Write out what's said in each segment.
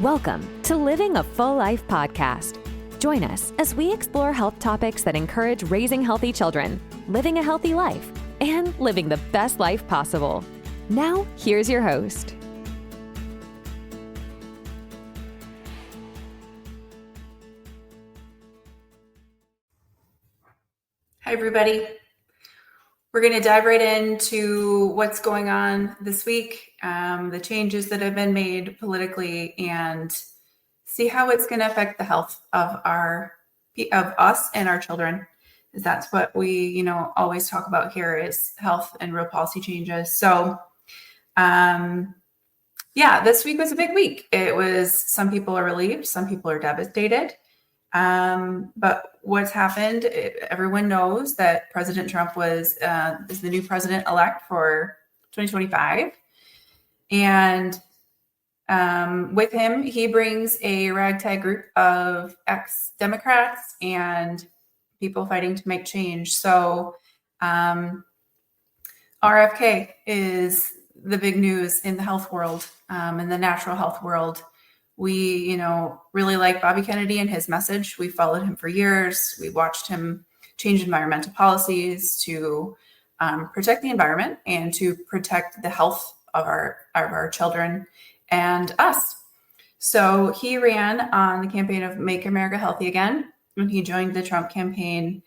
Welcome to Living a Full Life podcast. Join us as we explore health topics that encourage raising healthy children, living a healthy life, and living the best life possible. Now, here's your host. Hi, everybody. We're going to dive right into what's going on this week, the changes that have been made politically, and see how it's going to affect the health of us and our children. Because that's what we, always talk about here is health and real policy changes. So, this week was a big week. It was, some people are relieved, some people are devastated. But what's happened, everyone knows that President Trump is the new president-elect for 2025. And with him, he brings a ragtag group of ex-Democrats and people fighting to make change. So RFK is the big news in the health world, in the natural health world. We, really like Bobby Kennedy and his message. We followed him for years. We watched him change environmental policies to protect the environment and to protect the health of our children and us. So he ran on the campaign of Make America Healthy Again. When he joined the Trump campaign,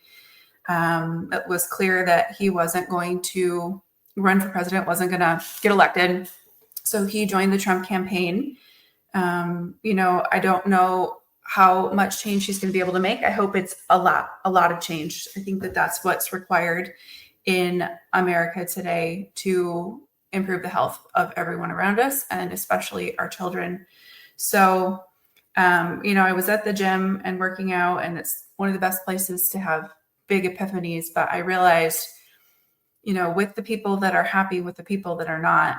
it was clear that he wasn't going to run for president, wasn't going to get elected. So he joined the Trump campaign. I don't know how much change he's going to be able to make. I hope it's a lot of change. I think that that's what's required in America today to improve the health of everyone around us and especially our children. So, I was at the gym and working out, and it's one of the best places to have big epiphanies. But I realized, with the people that are happy, with the people that are not,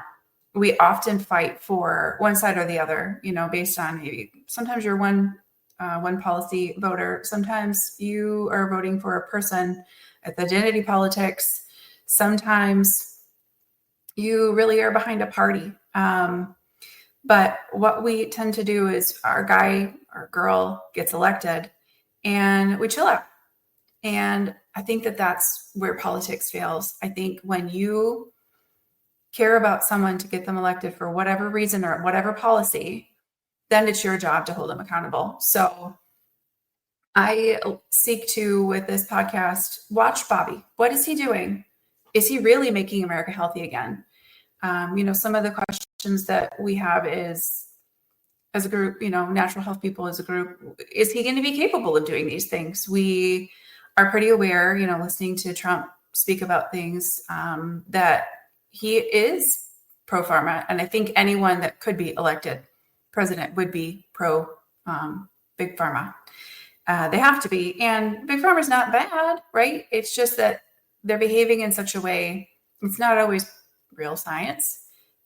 we often fight for one side or the other, based on maybe sometimes you're one policy voter. Sometimes you are voting for a person at the identity politics. Sometimes you really are behind a party. But what we tend to do is our guy or girl gets elected and we chill out. And I think that that's where politics fails. I think when you care about someone to get them elected for whatever reason or whatever policy, then it's your job to hold them accountable. So I seek to, with this podcast, watch Bobby. What is he doing? Is he really making America healthy again? Some of the questions that we have is, as a group, natural health people as a group, is he going to be capable of doing these things? We are pretty aware, listening to Trump speak about things, that he is pro-pharma, and I think anyone that could be elected president would be pro-Big Pharma. They have to be, and Big Pharma is not bad, right? It's just that they're behaving in such a way, it's not always real science.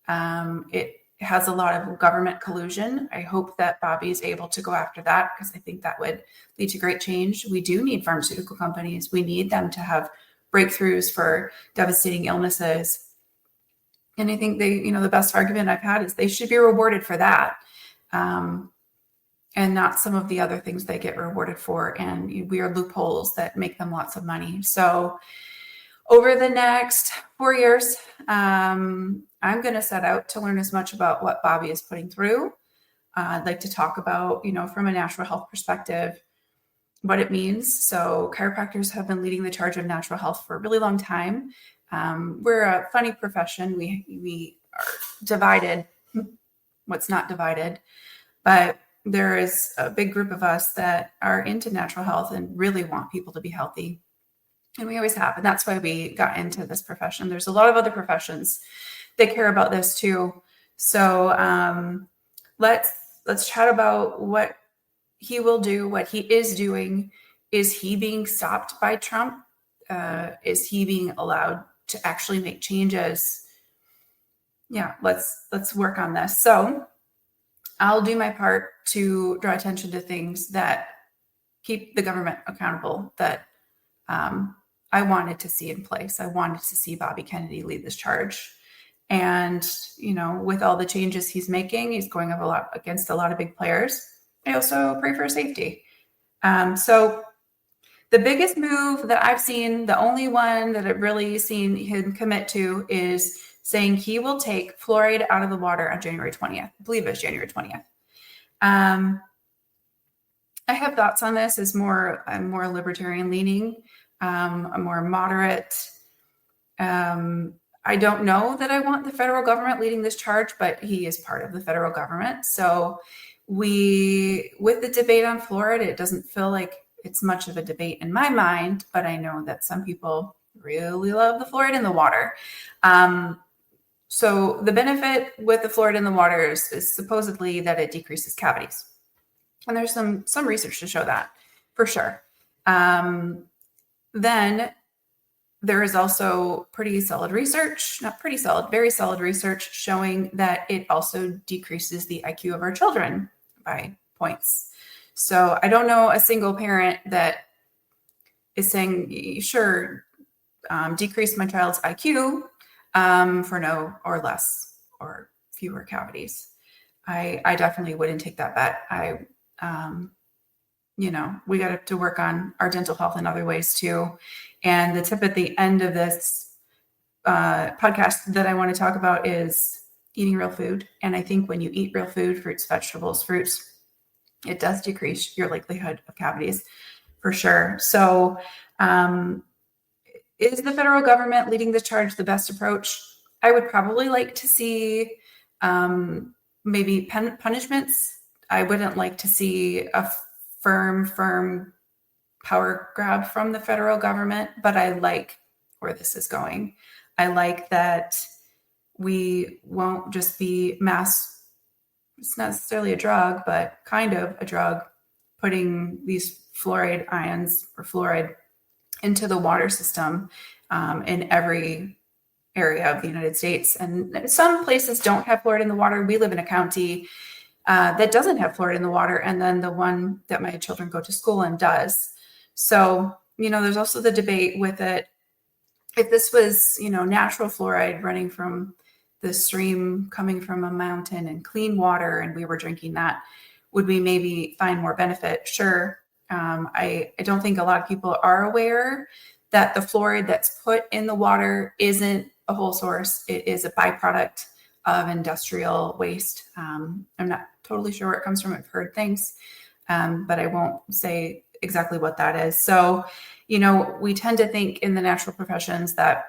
It has a lot of government collusion. I hope that Bobby is able to go after that because I think that would lead to great change. We do need pharmaceutical companies. We need them to have breakthroughs for devastating illnesses. And I think the best argument I've had is they should be rewarded for that, and not some of the other things they get rewarded for and weird loopholes that make them lots of money. So over the next 4 years, I'm going to set out to learn as much about what Bobby is putting through. I'd like to talk about, from a natural health perspective, what it means. So chiropractors have been leading the charge of natural health for a really long time. We're a funny profession. We are divided. What's not divided, but there is a big group of us that are into natural health and really want people to be healthy. And we always have. And that's why we got into this profession. There's a lot of other professions that care about this too. So let's chat about what he will do, what he is doing. Is he being stopped by Trump? Is he being allowed to actually make changes? Yeah, let's work on this. So I'll do my part to draw attention to things that keep the government accountable, that I wanted to see in place. I wanted to see Bobby Kennedy lead this charge. And, with all the changes he's making, he's going up a lot against a lot of big players. I also pray for safety. So the biggest move that I've seen, the only one that I've really seen him commit to, is saying he will take fluoride out of the water on January 20th. I believe it's January 20th. I have thoughts on this. I'm more libertarian leaning. I'm more moderate. I don't know that I want the federal government leading this charge, but he is part of the federal government. So with the debate on fluoride, it doesn't feel like it's much of a debate in my mind, but I know that some people really love the fluoride in the water. So the benefit with the fluoride in the water is supposedly that it decreases cavities. And there's some research to show that, for sure. Then there is also very solid research showing that it also decreases the IQ of our children by points. So I don't know a single parent that is saying, sure, decrease my child's IQ for no or less or fewer cavities. I definitely wouldn't take that bet. We got to work on our dental health in other ways too. And the tip at the end of this podcast that I want to talk about is eating real food. And I think when you eat real food, fruits, vegetables, fruits, it does decrease your likelihood of cavities for sure. So is the federal government leading the charge the best approach? I would probably like to see maybe punishments. I wouldn't like to see a firm power grab from the federal government, but I like where this is going. I like that we won't just be it's not necessarily a drug, but kind of a drug, putting these fluoride ions or fluoride into the water system in every area of the United States. And some places don't have fluoride in the water. We live in a county that doesn't have fluoride in the water. And then the one that my children go to school in does. So, there's also the debate with it. If this was, natural fluoride running from the stream, coming from a mountain and clean water, and we were drinking that, would we maybe find more benefit? Sure. I don't think a lot of people are aware that the fluoride that's put in the water isn't a whole source. It is a byproduct of industrial waste. I'm not totally sure where it comes from. I've heard things, but I won't say exactly what that is. So, we tend to think in the natural professions that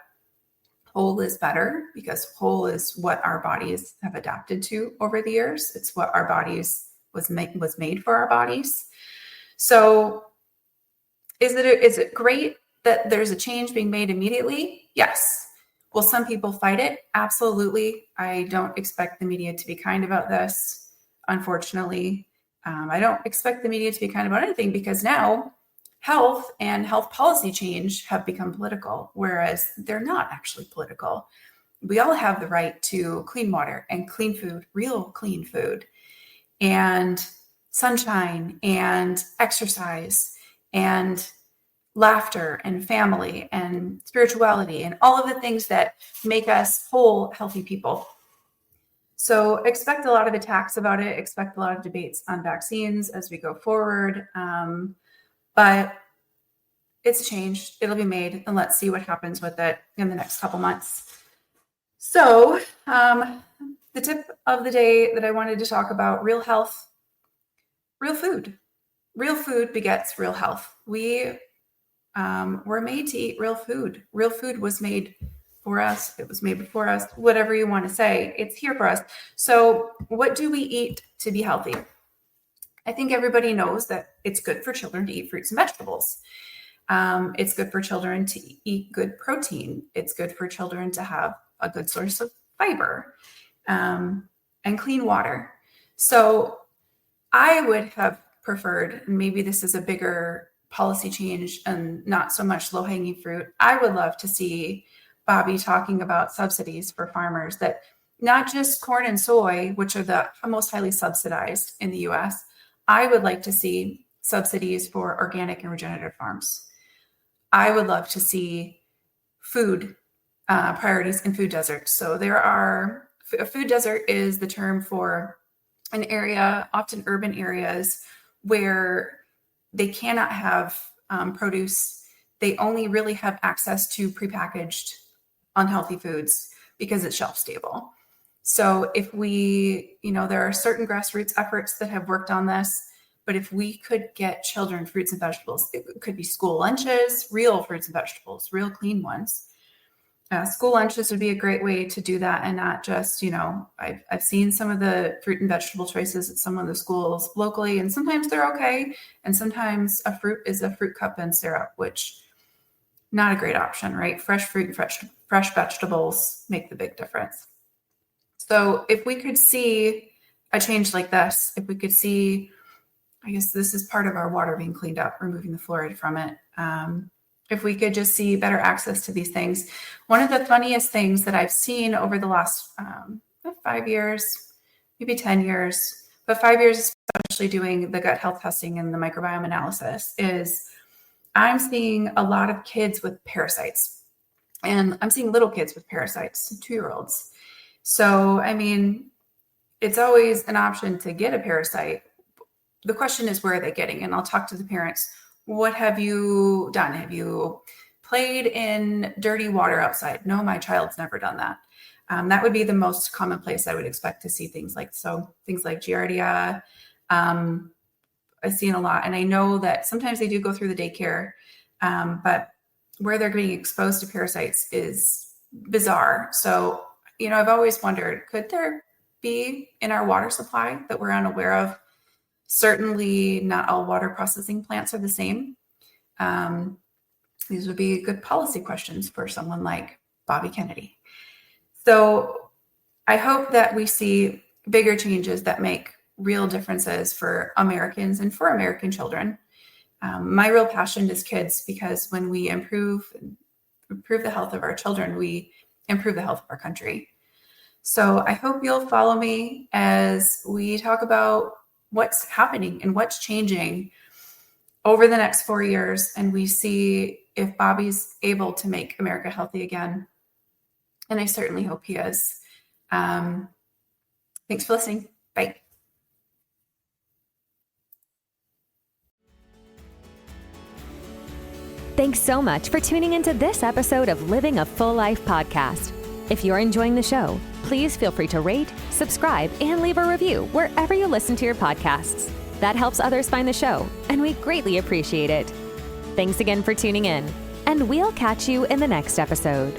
whole is better because whole is what our bodies have adapted to over the years. It's what our bodies was made for our bodies. So is it great that there's a change being made immediately? Yes. Will some people fight it? Absolutely. I don't expect the media to be kind about this. Unfortunately, I don't expect the media to be kind about anything because now health and health policy change have become political, whereas they're not actually political. We all have the right to clean water and clean food, real clean food, and sunshine and exercise and laughter and family and spirituality and all of the things that make us whole, healthy people. So expect a lot of attacks about it, expect a lot of debates on vaccines as we go forward. But it's changed, it'll be made, and let's see what happens with it in the next couple months. So the tip of the day that I wanted to talk about, real health, real food. Real food begets real health. We were made to eat real food. Real food was made for us. It was made before us, whatever you want to say. It's here for us. So what do we eat to be healthy? I think everybody knows that it's good for children to eat fruits and vegetables. It's good for children to eat good protein. It's good for children to have a good source of fiber and clean water. So I would have preferred, and maybe this is a bigger policy change and not so much low-hanging fruit, I would love to see Bobby talking about subsidies for farmers, that not just corn and soy, which are the most highly subsidized in the US. I would like to see subsidies for organic and regenerative farms. I would love to see food priorities in food deserts. So a food desert is the term for an area, often urban areas, where they cannot have produce. They only really have access to prepackaged, unhealthy foods because it's shelf stable. So if there are certain grassroots efforts that have worked on this, but if we could get children fruits and vegetables, it could be school lunches, real fruits and vegetables, real clean ones. School lunches would be a great way to do that, and not just, I've seen some of the fruit and vegetable choices at some of the schools locally, and sometimes they're okay. And sometimes a fruit is a fruit cup and syrup, which not a great option, right? Fresh fruit and fresh vegetables make the big difference. So if we could see a change like this, if we could see, I guess this is part of our water being cleaned up, removing the fluoride from it. If we could just see better access to these things. One of the funniest things that I've seen over the last 5 years, maybe 10 years, but 5 years, especially doing the gut health testing and the microbiome analysis, is I'm seeing a lot of kids with parasites. And I'm seeing little kids with parasites, 2-year-olds. So, it's always an option to get a parasite. The question is, where are they getting? And I'll talk to the parents. What have you done? Have you played in dirty water outside? No, my child's never done that. That would be the most common place I would expect to see things like Giardia. I've seen a lot. And I know that sometimes they do go through the daycare, but where they're getting exposed to parasites is bizarre. So, I've always wondered, could there be in our water supply that we're unaware of? Certainly not all water processing plants are the same. These would be good policy questions for someone like Bobby Kennedy. So I hope that we see bigger changes that make real differences for Americans and for American children. My real passion is kids, because when we improve the health of our children, we improve the health of our country. So I hope you'll follow me as we talk about what's happening and what's changing over the next 4 years, and we see if Bobby's able to make America healthy again. And I certainly hope he is. Thanks for listening. Bye. Thanks so much for tuning into this episode of Living a Full Life podcast. If you're enjoying the show, please feel free to rate, subscribe, and leave a review wherever you listen to your podcasts. That helps others find the show, and we greatly appreciate it. Thanks again for tuning in, and we'll catch you in the next episode.